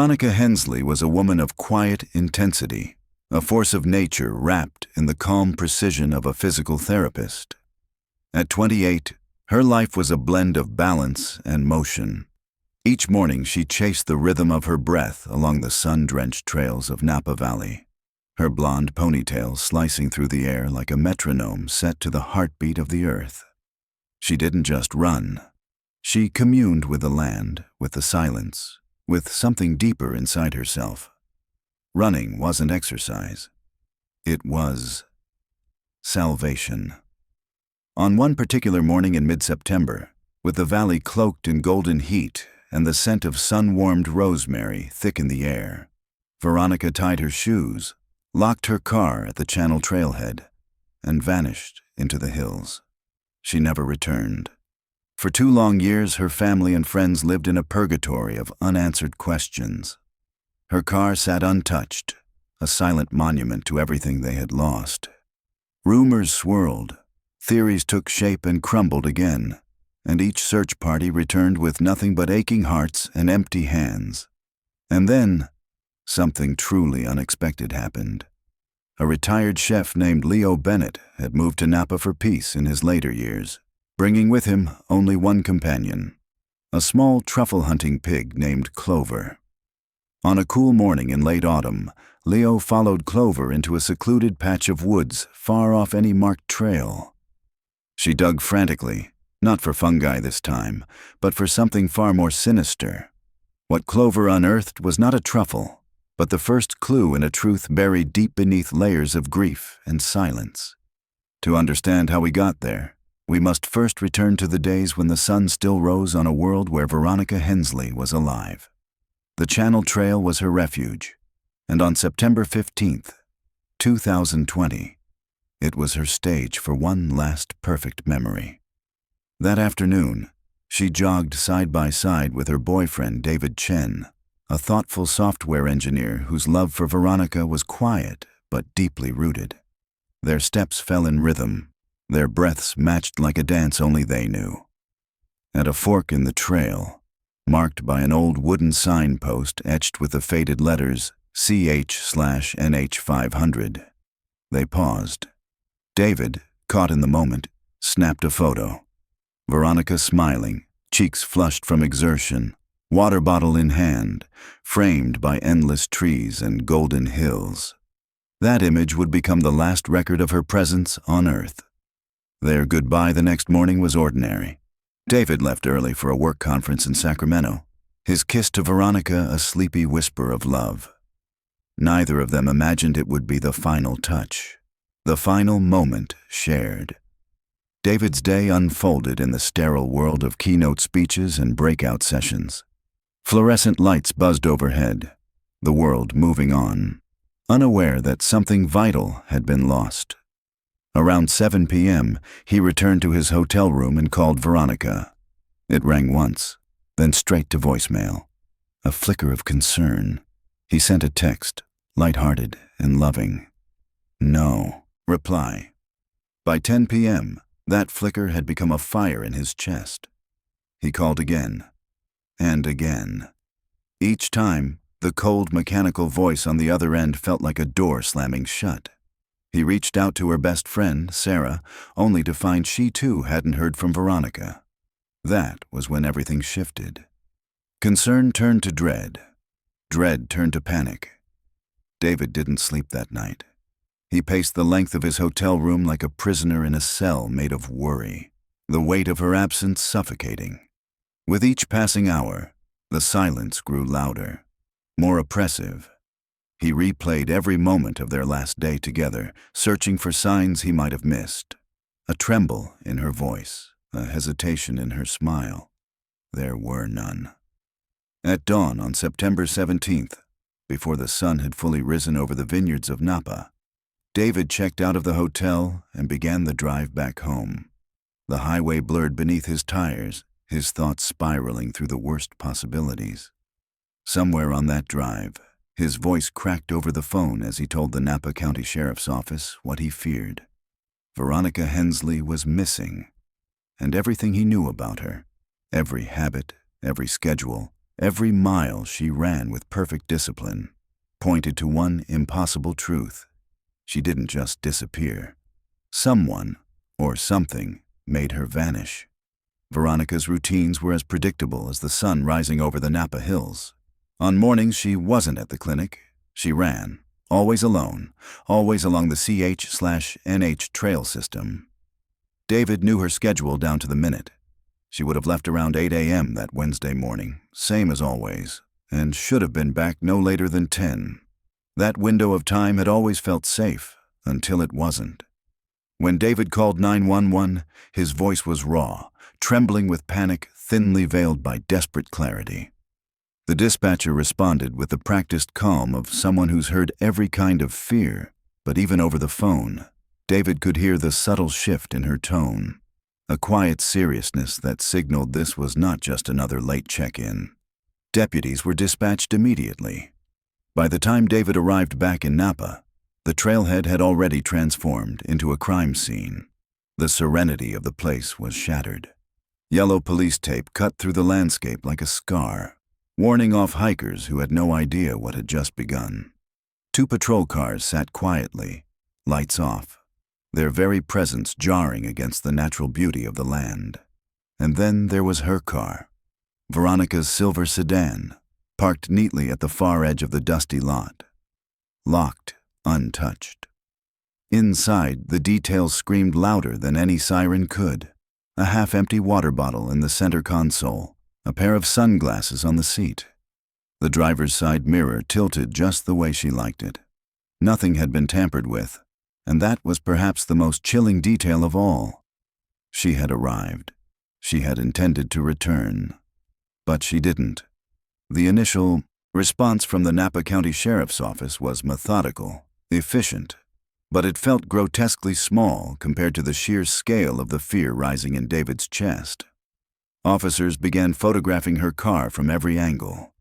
Veronica Hensley was a woman of quiet intensity, a force of nature wrapped in the calm precision of a physical therapist. At 28, her life was a blend of balance and motion. Each morning she chased the rhythm of her breath along the sun-drenched trails of Napa Valley, her blonde ponytail slicing through the air like a metronome set to the heartbeat of the earth. She didn't just run. She communed with the land, with the silence, with something deeper inside herself. Running wasn't exercise. It was salvation. On one particular morning in mid-September, with the valley cloaked in golden heat and the scent of sun-warmed rosemary thick in the air, Veronica tied her shoes, locked her car at the Channel trailhead, and vanished into the hills. She never returned. For 2 long years, her family and friends lived in a purgatory of unanswered questions. Her car sat untouched, a silent monument to everything they had lost. Rumors swirled, theories took shape and crumbled again, and each search party returned with nothing but aching hearts and empty hands. And then, something truly unexpected happened. A retired chef named Leo Bennett had moved to Napa for peace in his later years, bringing with him only one companion, a small truffle-hunting pig named Clover. On a cool morning in late autumn, Leo followed Clover into a secluded patch of woods far off any marked trail. She dug frantically, not for fungi this time, but for something far more sinister. What Clover unearthed was not a truffle, but the first clue in a truth buried deep beneath layers of grief and silence. To understand how we got there, we must first return to the days when the sun still rose on a world where Veronica Hensley was alive. The Channel Trail was her refuge, and on September 15th, 2020, it was her stage for one last perfect memory. That afternoon, she jogged side by side with her boyfriend David Chen, a thoughtful software engineer whose love for Veronica was quiet but deeply rooted. Their steps fell in rhythm, their breaths matched like a dance only they knew. At a fork in the trail, marked by an old wooden signpost etched with the faded letters CH/NH500, they paused. David, caught in the moment, snapped a photo. Veronica smiling, cheeks flushed from exertion, water bottle in hand, framed by endless trees and golden hills. That image would become the last record of her presence on Earth. Their goodbye the next morning was ordinary. David left early for a work conference in Sacramento, his kiss to Veronica a sleepy whisper of love. Neither of them imagined it would be the final touch, the final moment shared. David's day unfolded in the sterile world of keynote speeches and breakout sessions. Fluorescent lights buzzed overhead, the world moving on, unaware that something vital had been lost. Around 7 p.m., he returned to his hotel room and called Veronica. It rang once, then straight to voicemail. A flicker of concern. He sent a text, light-hearted and loving. No reply. By 10 p.m., that flicker had become a fire in his chest. He called again, and again. Each time, the cold mechanical voice on the other end felt like a door slamming shut. He reached out to her best friend, Sarah, only to find she too hadn't heard from Veronica. That was when everything shifted. Concern turned to dread. Dread turned to panic. David didn't sleep that night. He paced the length of his hotel room like a prisoner in a cell made of worry, the weight of her absence suffocating. With each passing hour, the silence grew louder, more oppressive. He replayed every moment of their last day together, searching for signs he might have missed. A tremble in her voice, a hesitation in her smile. There were none. At dawn on September 17th, before the sun had fully risen over the vineyards of Napa, David checked out of the hotel and began the drive back home. The highway blurred beneath his tires, his thoughts spiraling through the worst possibilities. Somewhere on that drive, his voice cracked over the phone as he told the Napa County Sheriff's Office what he feared. Veronica Hensley was missing, and everything he knew about her, every habit, every schedule, Every mile she ran with perfect discipline, pointed to one impossible truth. She didn't just disappear. Someone, or something, made her vanish. Veronica's routines were as predictable as the sun rising over the Napa hills. On mornings she wasn't at the clinic. She ran, always alone, always along the CH/NH trail system. David knew her schedule down to the minute. She would have left around 8 a.m. that Wednesday morning, same as always, and should have been back no later than 10. That window of time had always felt safe, until it wasn't. When David called 911, his voice was raw, trembling with panic, thinly veiled by desperate clarity. The dispatcher responded with the practiced calm of someone who's heard every kind of fear, but even over the phone, David could hear the subtle shift in her tone, a quiet seriousness that signaled this was not just another late check-in. Deputies were dispatched immediately. By the time David arrived back in Napa, the trailhead had already transformed into a crime scene. The serenity of the place was shattered. Yellow police tape cut through the landscape like a scar, warning off hikers who had no idea what had just begun. 2 patrol cars sat quietly, lights off, their very presence jarring against the natural beauty of the land. And then there was her car, Veronica's silver sedan, parked neatly at the far edge of the dusty lot. Locked, untouched. Inside, the details screamed louder than any siren could. A half-empty water bottle in the center console, a pair of sunglasses on the seat. The driver's side mirror tilted just the way she liked it. Nothing had been tampered with, and that was perhaps the most chilling detail of all. She had arrived. She had intended to return. But she didn't. The initial response from the Napa County Sheriff's Office was methodical, efficient, but it felt grotesquely small compared to the sheer scale of the fear rising in David's chest. Officers began photographing her car from every angle.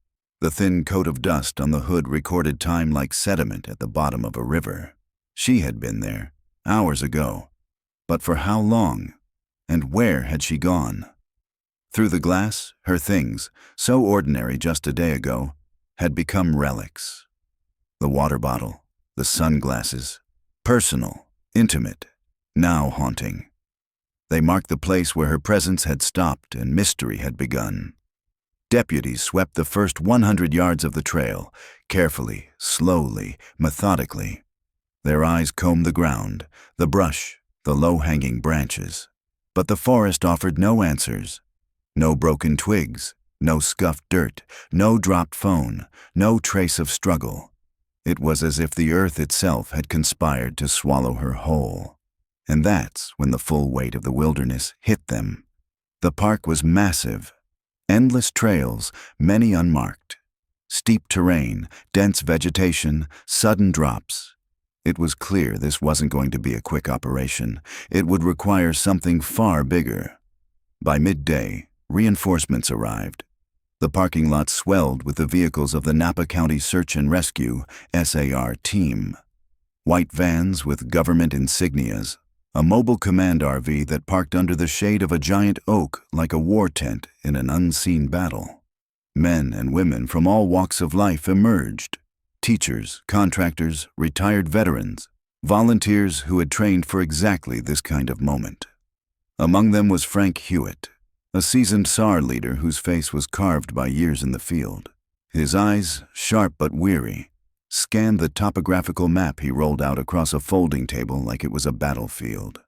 The thin coat of dust on the hood recorded time like sediment at the bottom of a river. She had been there, hours ago. But for how long? And where had she gone? Through the glass, her things, so ordinary just a day ago, had become relics. The water bottle, the sunglasses, personal, intimate, now haunting. They marked the place where her presence had stopped and mystery had begun. Deputies swept the first 100 yards of the trail, carefully, slowly, methodically. Their eyes combed the ground, the brush, the low-hanging branches. But the forest offered no answers. No broken twigs, no scuffed dirt, no dropped phone, no trace of struggle. It was as if the earth itself had conspired to swallow her whole. And that's when the full weight of the wilderness hit them. The park was massive. Endless trails, many unmarked. Steep terrain, dense vegetation, sudden drops. It was clear this wasn't going to be a quick operation. It would require something far bigger. By midday, reinforcements arrived. The parking lot swelled with the vehicles of the Napa County Search and Rescue (SAR) team. White vans with government insignias, a mobile command RV that parked under the shade of a giant oak like a war tent in an unseen battle. Men and women from all walks of life emerged. Teachers, contractors, retired veterans, volunteers who had trained for exactly this kind of moment. Among them was Frank Hewitt, a seasoned SAR leader whose face was carved by years in the field. His eyes, sharp but weary, scanned the topographical map he rolled out across a folding table like it was a battlefield.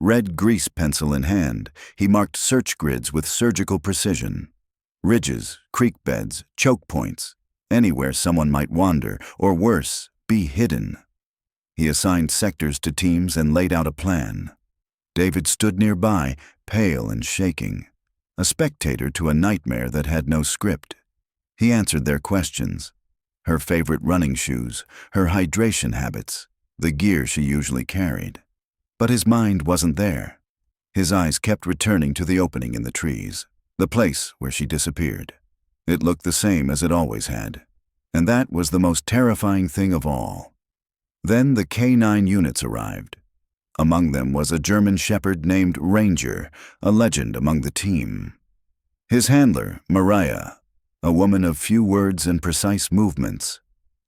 Red grease pencil in hand, he marked search grids with surgical precision. Ridges, creek beds, choke points, anywhere someone might wander, or worse, be hidden. He assigned sectors to teams and laid out a plan. David stood nearby, pale and shaking, a spectator to a nightmare that had no script. He answered their questions. Her favorite running shoes, her hydration habits, the gear she usually carried. But his mind wasn't there. His eyes kept returning to the opening in the trees, the place where she disappeared. It looked the same as it always had, and that was the most terrifying thing of all. Then the K-9 units arrived. Among them was a German shepherd named Ranger, a legend among the team. His handler, Mariah, a woman of few words and precise movements,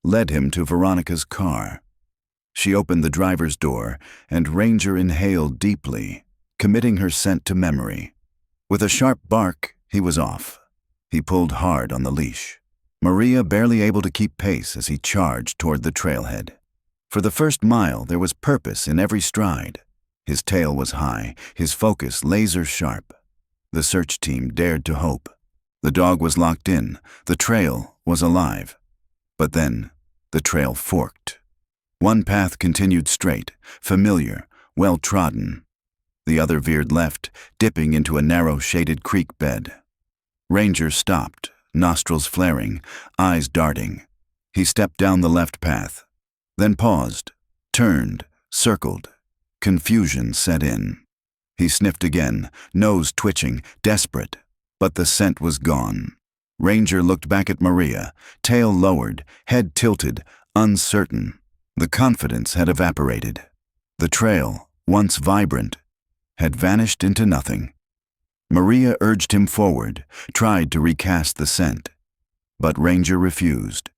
led him to Veronica's car. She opened the driver's door, and Ranger inhaled deeply, committing her scent to memory. With a sharp bark, he was off. He pulled hard on the leash, Maria barely able to keep pace as he charged toward the trailhead. For the first mile, there was purpose in every stride. His tail was high, his focus laser-sharp. The search team dared to hope. The dog was locked in, the trail was alive. But then, the trail forked. One path continued straight, familiar, well-trodden. The other veered left, dipping into a narrow, shaded creek bed. Ranger stopped, nostrils flaring, eyes darting. He stepped down the left path, then paused, turned, circled. Confusion set in. He sniffed again, nose twitching, desperate, but the scent was gone. Ranger looked back at Maria, tail lowered, head tilted, uncertain. The confidence had evaporated. The trail, once vibrant, had vanished into nothing. Maria urged him forward, tried to recast the scent. But Ranger refused.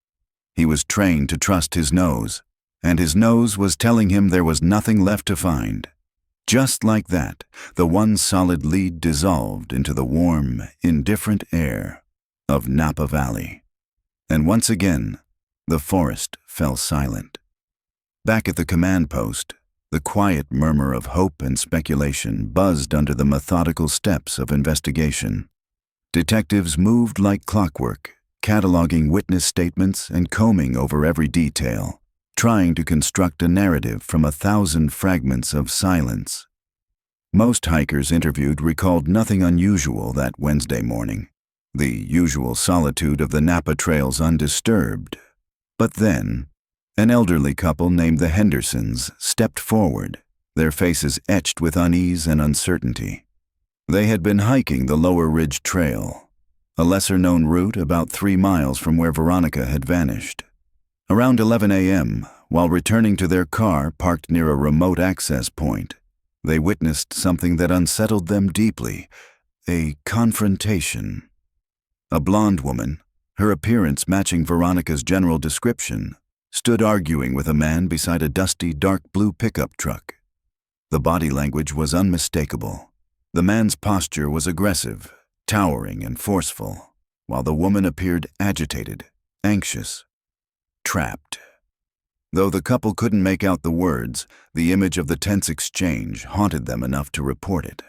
He was trained to trust his nose, and his nose was telling him there was nothing left to find. Just like that, the one solid lead dissolved into the warm, indifferent air of Napa Valley. And once again, the forest fell silent. Back at the command post, the quiet murmur of hope and speculation buzzed under the methodical steps of investigation. Detectives moved like clockwork, cataloging witness statements and combing over every detail, trying to construct a narrative from 1,000 fragments of silence. Most hikers interviewed recalled nothing unusual that Wednesday morning, the usual solitude of the Napa trails undisturbed. But then, an elderly couple named the Hendersons stepped forward, their faces etched with unease and uncertainty. They had been hiking the Lower Ridge Trail, a lesser-known route about 3 miles from where Veronica had vanished. Around 11 a.m., while returning to their car parked near a remote access point, they witnessed something that unsettled them deeply, a confrontation. A blonde woman, her appearance matching Veronica's general description, stood arguing with a man beside a dusty, dark blue pickup truck. The body language was unmistakable. The man's posture was aggressive, towering and forceful, while the woman appeared agitated, anxious, trapped. Though the couple couldn't make out the words, the image of the tense exchange haunted them enough to report it.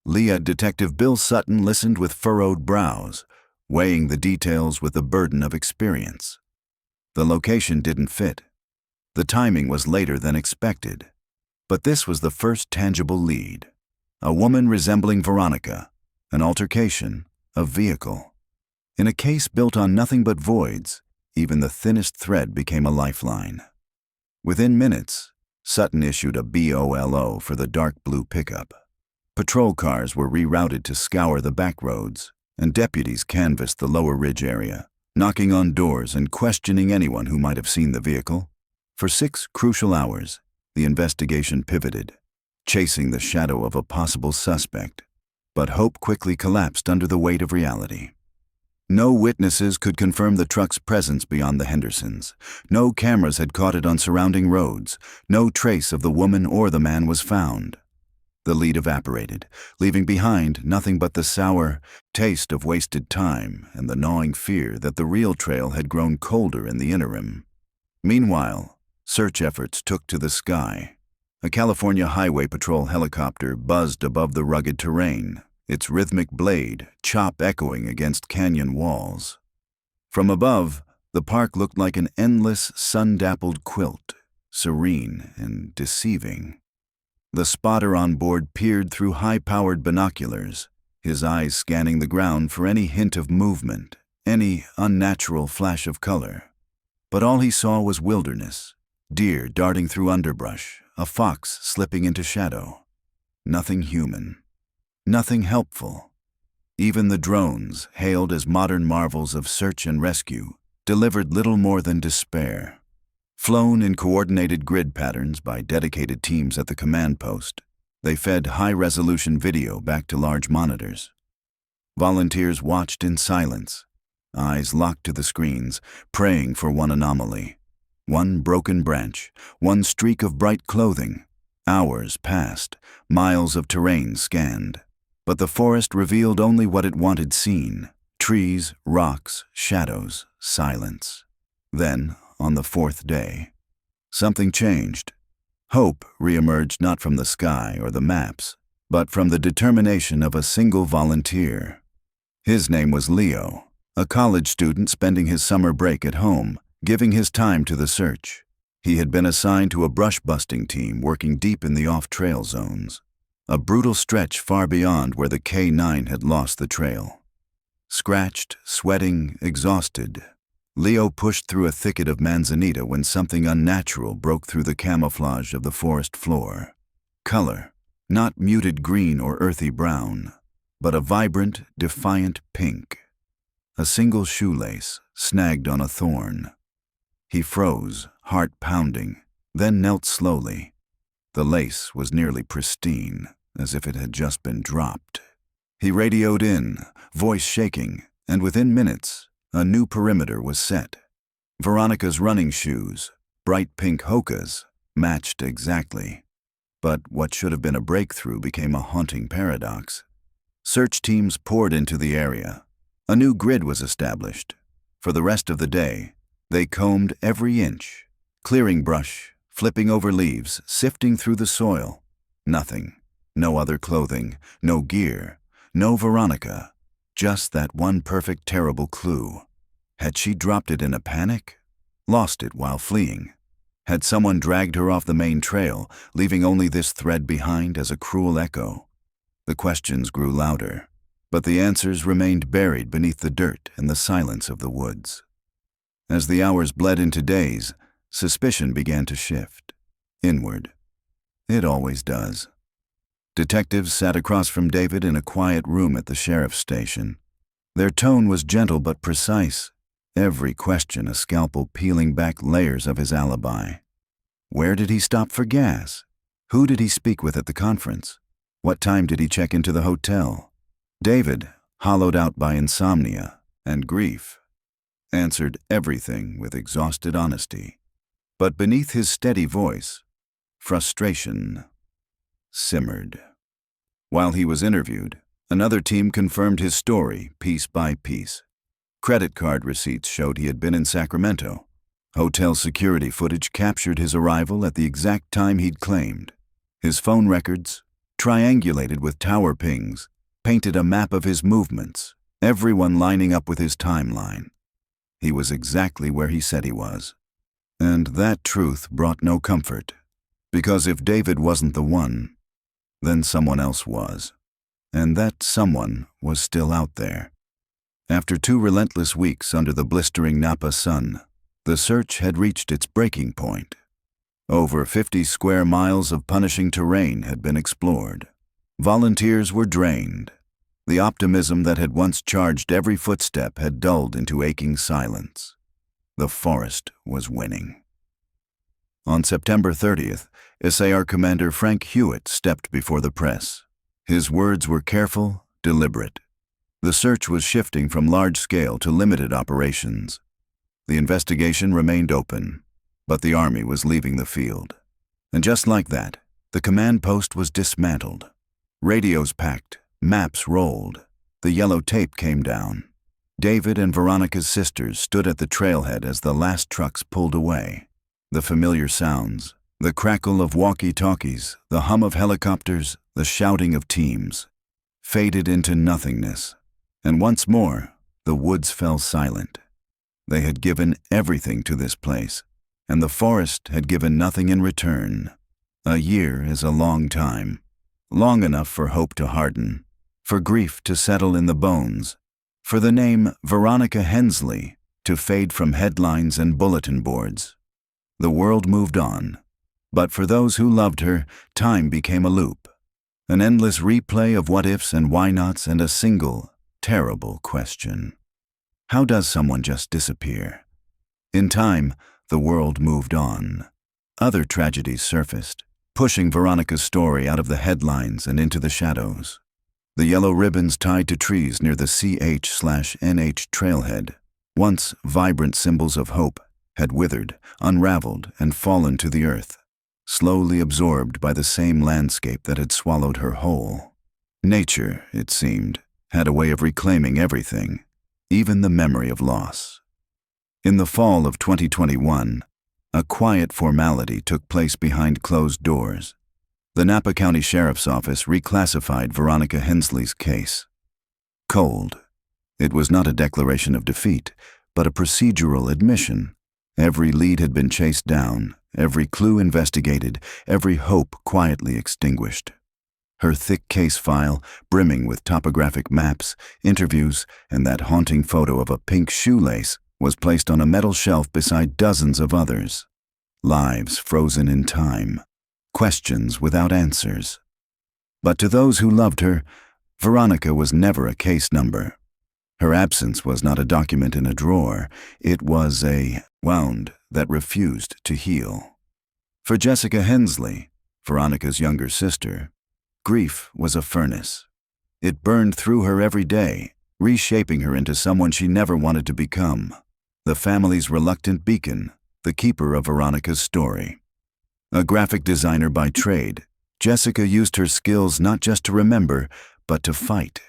Lead Detective Bill Sutton listened with furrowed brows, weighing the details with the burden of experience. The location didn't fit. The timing was later than expected. But this was the first tangible lead. A woman resembling Veronica, an altercation, a vehicle. In a case built on nothing but voids, even the thinnest thread became a lifeline. Within minutes, Sutton issued a BOLO for the dark blue pickup. Patrol cars were rerouted to scour the back roads, and deputies canvassed the Lower Ridge area, knocking on doors and questioning anyone who might have seen the vehicle. For 6 crucial hours, the investigation pivoted, chasing the shadow of a possible suspect. But hope quickly collapsed under the weight of reality. No witnesses could confirm the truck's presence beyond the Hendersons. No cameras had caught it on surrounding roads. No trace of the woman or the man was found. The lead evaporated, leaving behind nothing but the sour taste of wasted time and the gnawing fear that the real trail had grown colder in the interim. Meanwhile, search efforts took to the sky. A California Highway Patrol helicopter buzzed above the rugged terrain, its rhythmic blade chop echoing against canyon walls. From above, the park looked like an endless, sun-dappled quilt, serene and deceiving. The spotter on board peered through high-powered binoculars, his eyes scanning the ground for any hint of movement, any unnatural flash of color. But all he saw was wilderness, deer darting through underbrush, a fox slipping into shadow. Nothing human, nothing helpful. Even the drones, hailed as modern marvels of search and rescue, delivered little more than despair. Flown in coordinated grid patterns by dedicated teams at the command post, they fed high-resolution video back to large monitors. Volunteers watched in silence, eyes locked to the screens, praying for one anomaly. One broken branch, one streak of bright clothing. Hours passed, miles of terrain scanned. But the forest revealed only what it wanted seen: trees, rocks, shadows, silence. Then, on the fourth day, something changed. Hope reemerged not from the sky or the maps, but from the determination of a single volunteer. His name was Leo, a college student spending his summer break at home, giving his time to the search. He had been assigned to a brush-busting team working deep in the off-trail zones, a brutal stretch far beyond where the K9 had lost the trail. Scratched, sweating, exhausted, Leo pushed through a thicket of manzanita when something unnatural broke through the camouflage of the forest floor. Color, not muted green or earthy brown, but a vibrant, defiant pink. A single shoelace snagged on a thorn. He froze, heart pounding, then knelt slowly. The lace was nearly pristine, as if it had just been dropped. He radioed in, voice shaking, and within minutes, a new perimeter was set. Veronica's running shoes, bright pink Hokas, matched exactly. But what should have been a breakthrough became a haunting paradox. Search teams poured into the area. A new grid was established. For the rest of the day, they combed every inch, clearing brush, flipping over leaves, sifting through the soil. Nothing. No other clothing, no gear, no Veronica. Just that one perfect, terrible clue. Had she dropped it in a panic? Lost it while fleeing? Had someone dragged her off the main trail, leaving only this thread behind as a cruel echo? The questions grew louder, but the answers remained buried beneath the dirt and the silence of the woods. As the hours bled into days, suspicion began to shift. Inward. It always does. Detectives sat across from David in a quiet room at the sheriff's station. Their tone was gentle but precise, every question a scalpel peeling back layers of his alibi. Where did he stop for gas? Who did he speak with at the conference? What time did he check into the hotel? David, hollowed out by insomnia and grief, answered everything with exhausted honesty. But beneath his steady voice, frustration simmered. While he was interviewed, another team confirmed his story piece by piece. Credit card receipts showed he had been in Sacramento. Hotel security footage captured his arrival at the exact time he'd claimed. His phone records, triangulated with tower pings, painted a map of his movements, everyone lining up with his timeline. He was exactly where he said he was. And that truth brought no comfort, because if David wasn't the one, then someone else was. And that someone was still out there. After 2 relentless weeks under the blistering Napa sun, the search had reached its breaking point. Over 50 square miles of punishing terrain had been explored. Volunteers were drained. The optimism that had once charged every footstep had dulled into aching silence. The forest was winning. On September 30th, SAR Commander Frank Hewitt stepped before the press. His words were careful, deliberate. The search was shifting from large-scale to limited operations. The investigation remained open, but the Army was leaving the field. And just like that, the command post was dismantled. Radios packed, maps rolled. The yellow tape came down. David and Veronica's sisters stood at the trailhead as the last trucks pulled away. The familiar sounds, the crackle of walkie-talkies, the hum of helicopters, the shouting of teams, faded into nothingness. And once more, the woods fell silent. They had given everything to this place, and the forest had given nothing in return. A year is a long time, long enough for hope to harden, for grief to settle in the bones, for the name Veronica Hensley to fade from headlines and bulletin boards. The world moved on, but for those who loved her, time became a loop, an endless replay of what-ifs and why-nots and a single, terrible question. How does someone just disappear? In time, the world moved on. Other tragedies surfaced, pushing Veronica's story out of the headlines and into the shadows. The yellow ribbons tied to trees near the CH/NH trailhead, once vibrant symbols of hope, had withered, unraveled, and fallen to the earth, slowly absorbed by the same landscape that had swallowed her whole. Nature, it seemed, had a way of reclaiming everything, even the memory of loss. In the fall of 2021, a quiet formality took place behind closed doors. The Napa County Sheriff's Office reclassified Veronica Hensley's case. Cold. It was not a declaration of defeat, but a procedural admission. Every lead had been chased down, every clue investigated, every hope quietly extinguished. Her thick case file, brimming with topographic maps, interviews, and that haunting photo of a pink shoelace, was placed on a metal shelf beside dozens of others. Lives frozen in time. Questions without answers. But to those who loved her, Veronica was never a case number. Her absence was not a document in a drawer. It was a wound that refused to heal. For Jessica Hensley, Veronica's younger sister, grief was a furnace. It burned through her every day, reshaping her into someone she never wanted to become. The family's reluctant beacon, the keeper of Veronica's story. A graphic designer by trade, Jessica used her skills not just to remember, but to fight.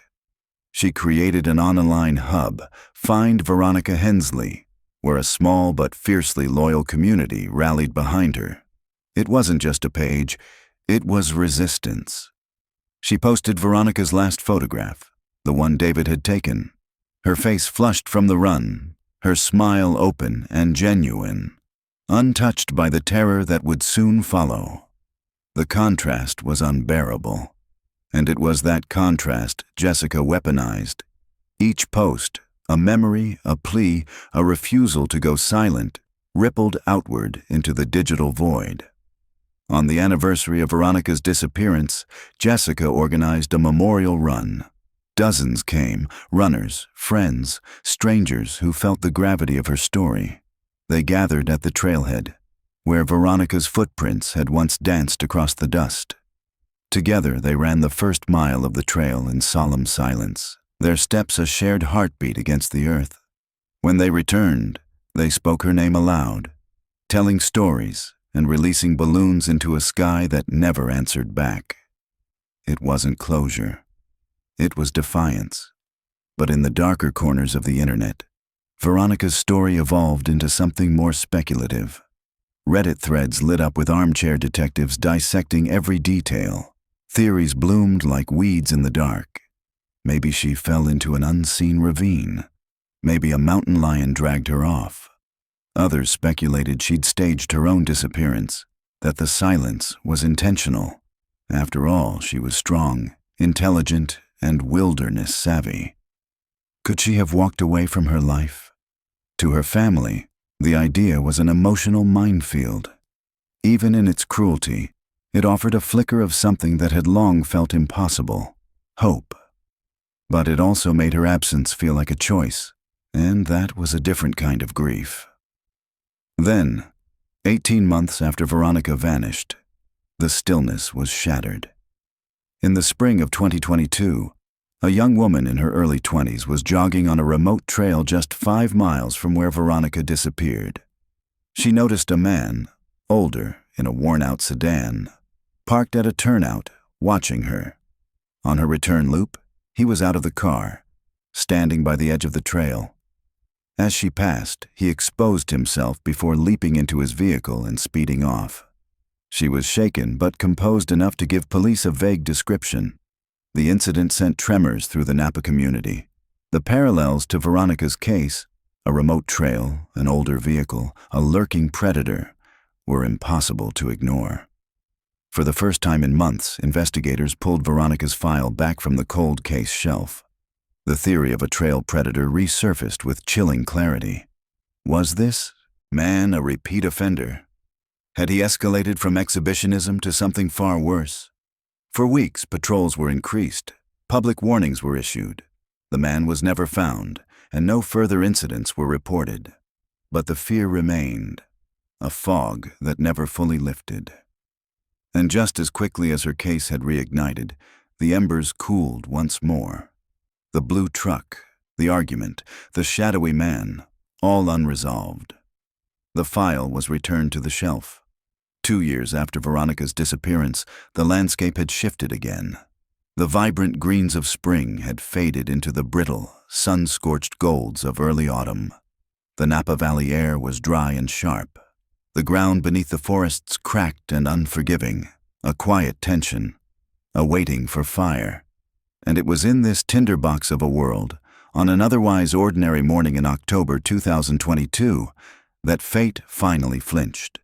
She created an online hub, Find Veronica Hensley, where a small but fiercely loyal community rallied behind her. It wasn't just a page, it was resistance. She posted Veronica's last photograph, the one David had taken. Her face flushed from the run, her smile open and genuine, untouched by the terror that would soon follow. The contrast was unbearable. And it was that contrast Jessica weaponized. Each post, a memory, a plea, a refusal to go silent, rippled outward into the digital void. On the anniversary of Veronica's disappearance, Jessica organized a memorial run. Dozens came, runners, friends, strangers who felt the gravity of her story. They gathered at the trailhead, where Veronica's footprints had once danced across the dust. Together they ran the first mile of the trail in solemn silence, their steps a shared heartbeat against the earth. When they returned, they spoke her name aloud, telling stories and releasing balloons into a sky that never answered back. It wasn't closure. It was defiance. But in the darker corners of the internet, Veronica's story evolved into something more speculative. Reddit threads lit up with armchair detectives dissecting every detail. Theories bloomed like weeds in the dark. Maybe she fell into an unseen ravine. Maybe a mountain lion dragged her off. Others speculated she'd staged her own disappearance, that the silence was intentional. After all, she was strong, intelligent, and wilderness savvy. Could she have walked away from her life? To her family, the idea was an emotional minefield. Even in its cruelty, it offered a flicker of something that had long felt impossible, hope. But it also made her absence feel like a choice, and that was a different kind of grief. Then, 18 months after Veronica vanished, the stillness was shattered. In the spring of 2022, a young woman in her early 20s was jogging on a remote trail just 5 miles from where Veronica disappeared. She noticed a man, older, in a worn-out sedan, parked at a turnout, watching her. On her return loop, he was out of the car, standing by the edge of the trail. As she passed, he exposed himself before leaping into his vehicle and speeding off. She was shaken but composed enough to give police a vague description. The incident sent tremors through the Napa community. The parallels to Veronica's case, a remote trail, an older vehicle, a lurking predator, were impossible to ignore. For the first time in months, investigators pulled Veronica's file back from the cold case shelf. The theory of a trail predator resurfaced with chilling clarity. Was this man a repeat offender? Had he escalated from exhibitionism to something far worse? For weeks, patrols were increased. Public warnings were issued. The man was never found, and no further incidents were reported. But the fear remained, a fog that never fully lifted. And just as quickly as her case had reignited, the embers cooled once more. The blue truck, the argument, the shadowy man, all unresolved. The file was returned to the shelf. 2 years after Veronica's disappearance, the landscape had shifted again. The vibrant greens of spring had faded into the brittle, sun-scorched golds of early autumn. The Napa Valley air was dry and sharp. The ground beneath the forests cracked and unforgiving, a quiet tension, a waiting for fire. And it was in this tinderbox of a world, on an otherwise ordinary morning in October 2022, that fate finally flinched.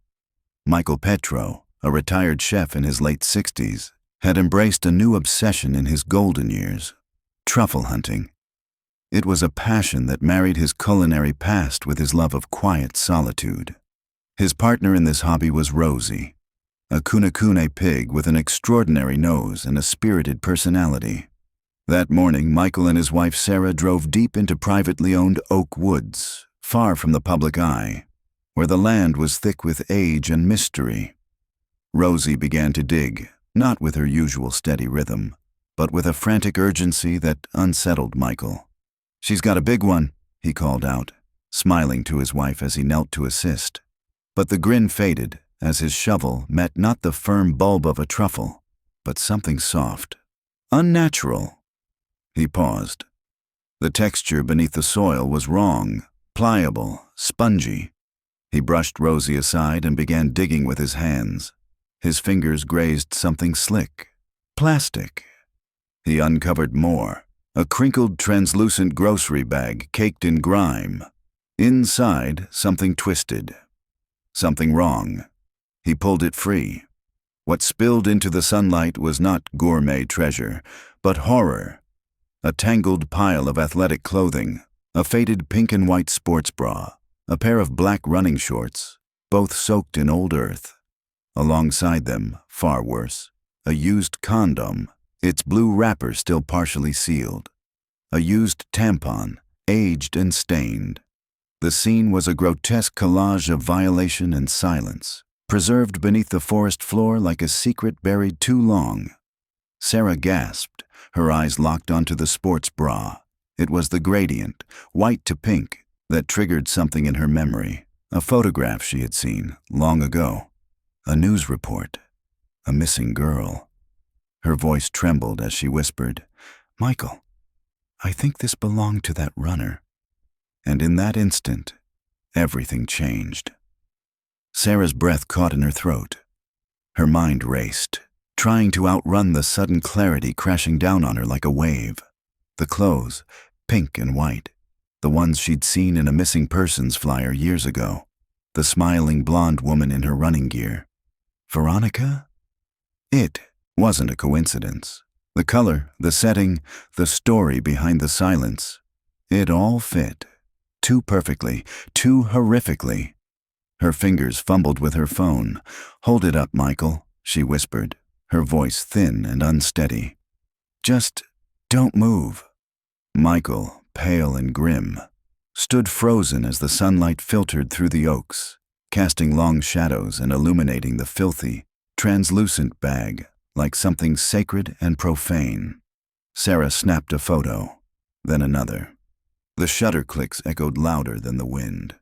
Michael Petro, a retired chef in his late 60s, had embraced a new obsession in his golden years: truffle hunting. It was a passion that married his culinary past with his love of quiet solitude. His partner in this hobby was Rosie, a kunekune pig with an extraordinary nose and a spirited personality. That morning, Michael and his wife Sarah drove deep into privately owned oak woods, far from the public eye, where the land was thick with age and mystery. Rosie began to dig, not with her usual steady rhythm, but with a frantic urgency that unsettled Michael. "She's got a big one," he called out, smiling to his wife as he knelt to assist. But the grin faded as his shovel met not the firm bulb of a truffle, but something soft, unnatural. He paused. The texture beneath the soil was wrong, pliable, spongy. He brushed Rosie aside and began digging with his hands. His fingers grazed something slick, plastic. He uncovered more, a crinkled, translucent grocery bag caked in grime. Inside, something twisted. Something wrong. He pulled it free. What spilled into the sunlight was not gourmet treasure, but horror. A tangled pile of athletic clothing, a faded pink and white sports bra, a pair of black running shorts, both soaked in old earth. Alongside them, far worse, a used condom, its blue wrapper still partially sealed. A used tampon, aged and stained. The scene was a grotesque collage of violation and silence, preserved beneath the forest floor like a secret buried too long. Sarah gasped, her eyes locked onto the sports bra. It was the gradient, white to pink, that triggered something in her memory, a photograph she had seen long ago. A news report. A missing girl. Her voice trembled as she whispered, "Michael, I think this belonged to that runner." And in that instant, everything changed. Sarah's breath caught in her throat. Her mind raced, trying to outrun the sudden clarity crashing down on her like a wave. The clothes, pink and white, the ones she'd seen in a missing persons flyer years ago. The smiling blonde woman in her running gear. Veronica? It wasn't a coincidence. The color, the setting, the story behind the silence. It all fit. Too perfectly, too horrifically. Her fingers fumbled with her phone. "Hold it up, Michael," she whispered, her voice thin and unsteady. "Just don't move." Michael, pale and grim, stood frozen as the sunlight filtered through the oaks, casting long shadows and illuminating the filthy, translucent bag like something sacred and profane. Sarah snapped a photo, then another. The shutter clicks echoed louder than the wind.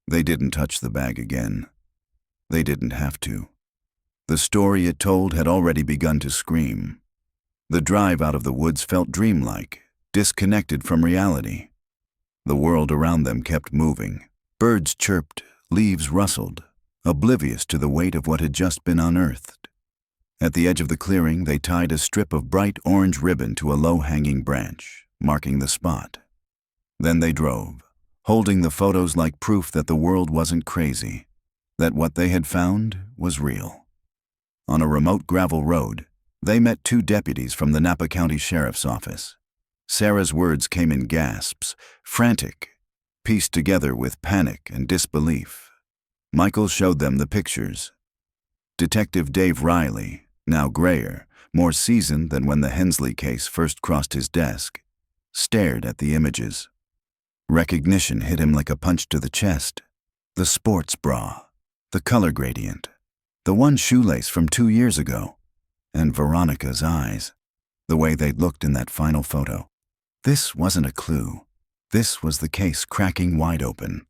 They didn't touch the bag again. They didn't have to. The story it told had already begun to scream. The drive out of the woods felt dreamlike, disconnected from reality. The world around them kept moving. Birds chirped, leaves rustled, oblivious to the weight of what had just been unearthed. At the edge of the clearing, they tied a strip of bright orange ribbon to a low-hanging branch, marking the spot. Then they drove, holding the photos like proof that the world wasn't crazy, that what they had found was real. On a remote gravel road, they met two deputies from the Napa County Sheriff's Office. Sarah's words came in gasps, frantic, pieced together with panic and disbelief. Michael showed them the pictures. Detective Dave Riley, now grayer, more seasoned than when the Hensley case first crossed his desk, stared at the images. Recognition hit him like a punch to the chest. The sports bra, the color gradient, the one shoelace from 2 years ago, and Veronica's eyes, the way they'd looked in that final photo. This wasn't a clue. This was the case cracking wide open.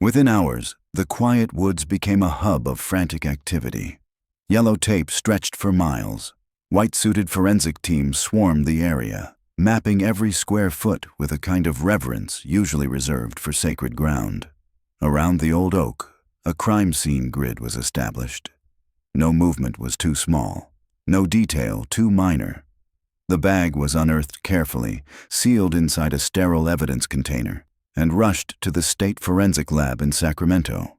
Within hours, the quiet woods became a hub of frantic activity. Yellow tape stretched for miles. White-suited forensic teams swarmed the area, mapping every square foot with a kind of reverence usually reserved for sacred ground. Around the old oak, a crime scene grid was established. No movement was too small, no detail too minor. The bag was unearthed carefully, sealed inside a sterile evidence container, and rushed to the State Forensic Lab in Sacramento.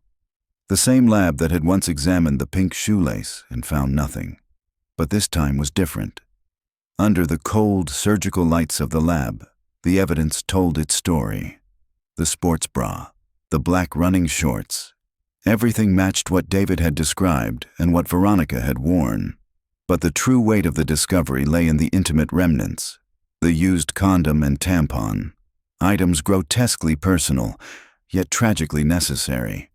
The same lab that had once examined the pink shoelace and found nothing. But this time was different. Under the cold, surgical lights of the lab, the evidence told its story. The sports bra, the black running shorts, everything matched what David had described and what Veronica had worn. But the true weight of the discovery lay in the intimate remnants, the used condom and tampon, items grotesquely personal, yet tragically necessary.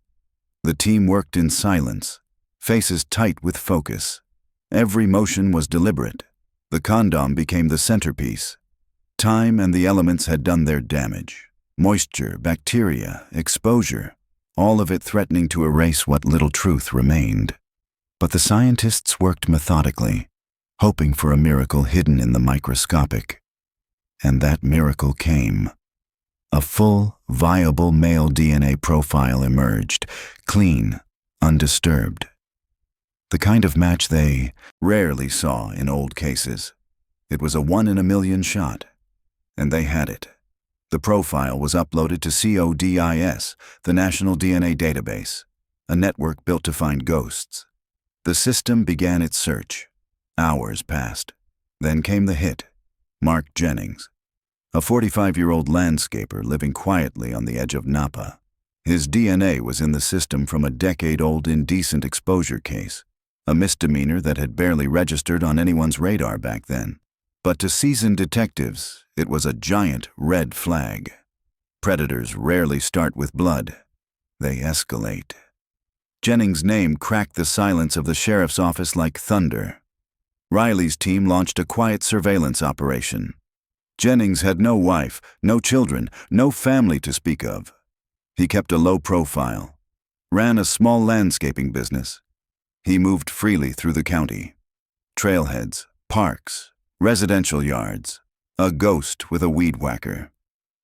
The team worked in silence, faces tight with focus. Every motion was deliberate. The condom became the centerpiece. Time and the elements had done their damage. Moisture, bacteria, exposure, all of it threatening to erase what little truth remained. But the scientists worked methodically, hoping for a miracle hidden in the microscopic. And that miracle came. A full, viable male DNA profile emerged, clean, undisturbed. The kind of match they rarely saw in old cases. It was a 1-in-a-million shot, and they had it. The profile was uploaded to CODIS, the National DNA Database, a network built to find ghosts. The system began its search. Hours passed. Then came the hit. Mark Jennings, a 45-year-old landscaper living quietly on the edge of Napa. His DNA was in the system from a decade-old indecent exposure case, a misdemeanor that had barely registered on anyone's radar back then. But to seasoned detectives, it was a giant red flag. Predators rarely start with blood. They escalate. Jennings' name cracked the silence of the sheriff's office like thunder. Riley's team launched a quiet surveillance operation. Jennings had no wife, no children, no family to speak of. He kept a low profile, ran a small landscaping business. He moved freely through the county. Trailheads, parks, residential yards, a ghost with a weed whacker.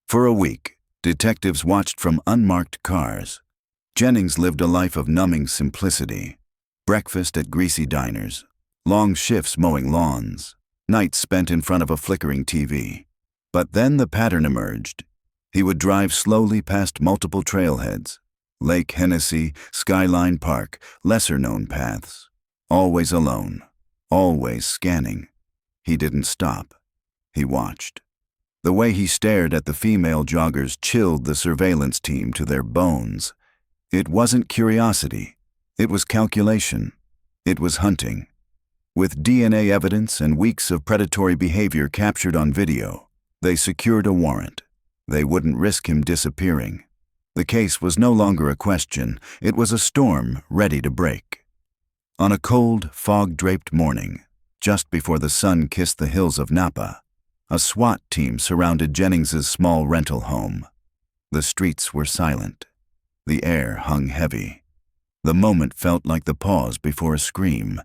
For a week, detectives watched from unmarked cars. Jennings lived a life of numbing simplicity. Breakfast at greasy diners, long shifts mowing lawns, nights spent in front of a flickering TV. But then the pattern emerged. He would drive slowly past multiple trailheads, Lake Hennessy, Skyline Park, lesser-known paths. Always alone, always scanning. He didn't stop. He watched. The way he stared at the female joggers chilled the surveillance team to their bones. It wasn't curiosity. It was calculation. It was hunting. With DNA evidence and weeks of predatory behavior captured on video, they secured a warrant. They wouldn't risk him disappearing. The case was no longer a question. It was a storm ready to break. On a cold, fog-draped morning, just before the sun kissed the hills of Napa, a SWAT team surrounded Jennings's small rental home. The streets were silent. The air hung heavy. The moment felt like the pause before a scream.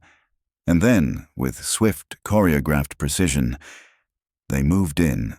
And then, with swift, choreographed precision, they moved in.